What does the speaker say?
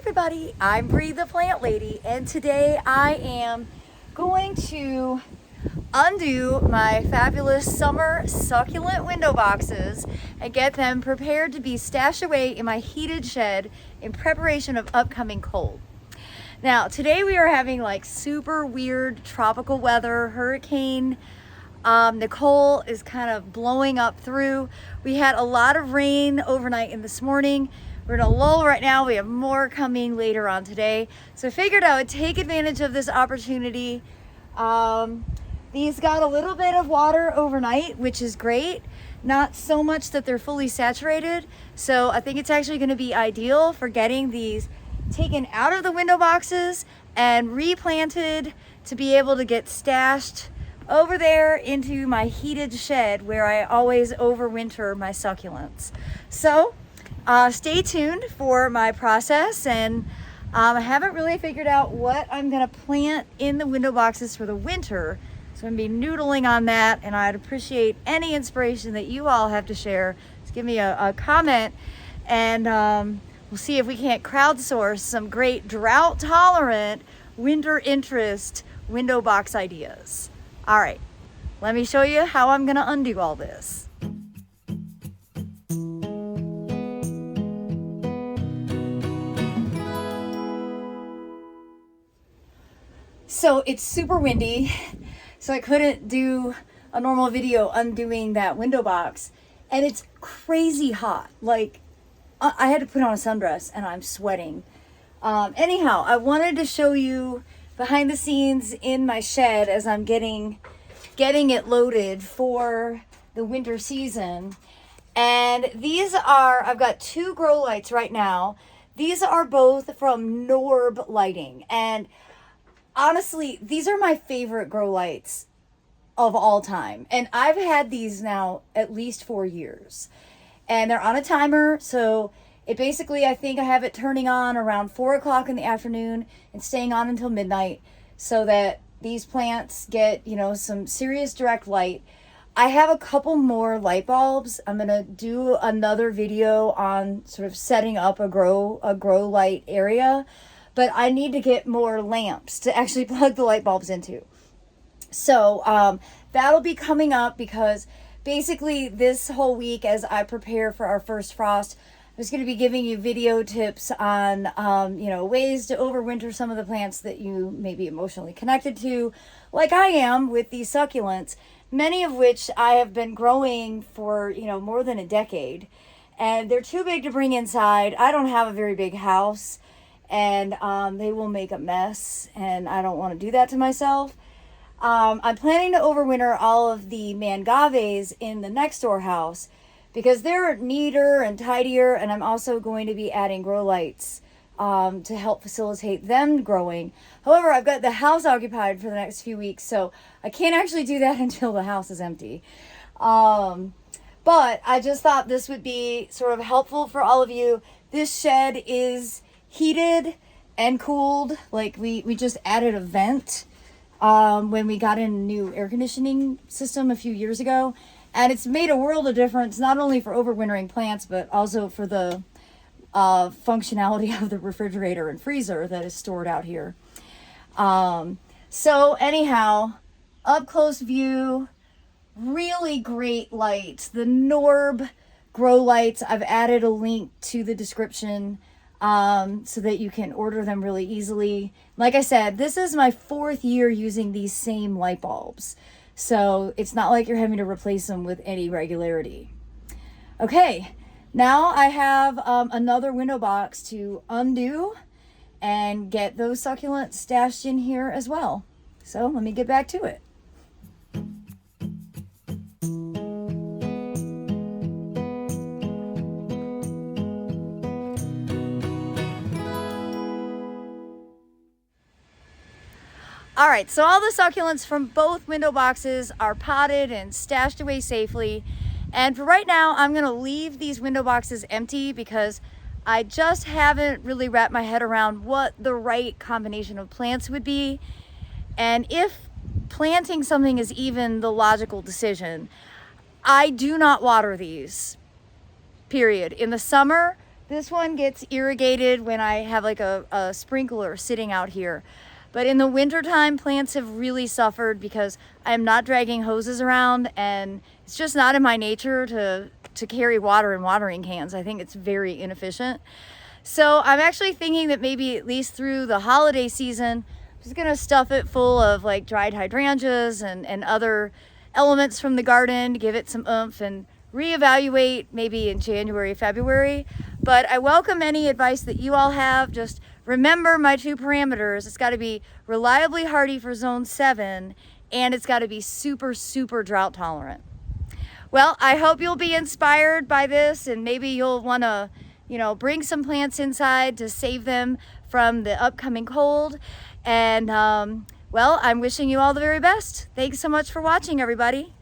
everybody, I'm Brie the Plant Lady, and today I am going to undo my fabulous summer succulent window boxes and get them prepared to be stashed away in my heated shed in preparation of upcoming cold. Now today we are having like super weird tropical weather, hurricane Nicole is kind of blowing up through. We had a lot of rain overnight and this morning. We're in a lull right now. We have more coming later on today. So I figured I would take advantage of this opportunity. These got a little bit of water overnight, which is great. Not so much that they're fully saturated. So I think it's actually going to be ideal for getting these taken out of the window boxes and replanted to be able to get stashed over there into my heated shed where I always overwinter my succulents. So stay tuned for my process, and I haven't really figured out what I'm gonna plant in the window boxes for the winter, so I'm gonna be noodling on that, and I'd appreciate any inspiration that you all have to share. Just give me a comment, and we'll see if we can't crowdsource some great drought tolerant winter interest window box ideas. All right, let me show you how I'm gonna undo all this. So it's super windy, so I couldn't do a normal video undoing that window box, and it's crazy hot. Like, I had to put on a sundress and I'm sweating. Anyhow, I wanted to show you behind the scenes in my shed as I'm getting it loaded for the winter season. And these are, I've got two grow lights right now. These are both from Norb lighting, and honestly, these are my favorite grow lights of all time. And I've had these now at least 4 years. And they're on a timer, so it basically, I think I have it turning on around 4 o'clock in the afternoon and staying on until midnight so that these plants get, you know, some serious direct light. I have a couple more light bulbs. I'm gonna do another video on sort of setting up a grow light area, but I need to get more lamps to actually plug the light bulbs into. So that'll be coming up, because basically this whole week as I prepare for our first frost, I'm just going to be giving you video tips on, you know, ways to overwinter some of the plants that you may be emotionally connected to, like I am with these succulents, many of which I have been growing for, you know, more than a decade. And they're too big to bring inside. I don't have a very big house, and they will make a mess, and I don't want to do that to myself. I'm planning to overwinter all of the mangaves in the next door house because they're neater and tidier, and I'm also going to be adding grow lights to help facilitate them growing. However, I've got the house occupied for the next few weeks, so I can't actually do that until the house is empty. But I just thought this would be sort of helpful for all of you. This shed is heated and cooled. Like we just added a vent when we got in a new air conditioning system a few years ago, and it's made a world of difference, not only for overwintering plants but also for the functionality of the refrigerator and freezer that is stored out here. So anyhow, up close view, really great lights, the Norb grow lights. I've added a link to the description so that you can order them really easily. Like I said, this is my 4th year using these same light bulbs, so it's not like you're having to replace them with any regularity. Okay, now I have another window box to undo and get those succulents stashed in here as well. So let me get back to it. All right, so all the succulents from both window boxes are potted and stashed away safely. And for right now, I'm gonna leave these window boxes empty because I just haven't really wrapped my head around what the right combination of plants would be. And if planting something is even the logical decision, I do not water these, period. In the summer, This one gets irrigated when I have like a sprinkler sitting out here. But in the wintertime, plants have really suffered because I'm not dragging hoses around, and it's just not in my nature to carry water in watering cans. I think it's very inefficient. So I'm actually thinking that maybe at least through the holiday season, I'm just gonna stuff it full of like dried hydrangeas and other elements from the garden to give it some oomph, and reevaluate maybe in January, February. But I welcome any advice that you all have. Just remember my 2 parameters. It's got to be reliably hardy for zone 7, and it's got to be super, super drought tolerant. Well, I hope you'll be inspired by this, and maybe you'll want to, you know, bring some plants inside to save them from the upcoming cold. And well, I'm wishing you all the very best. Thanks so much for watching, everybody.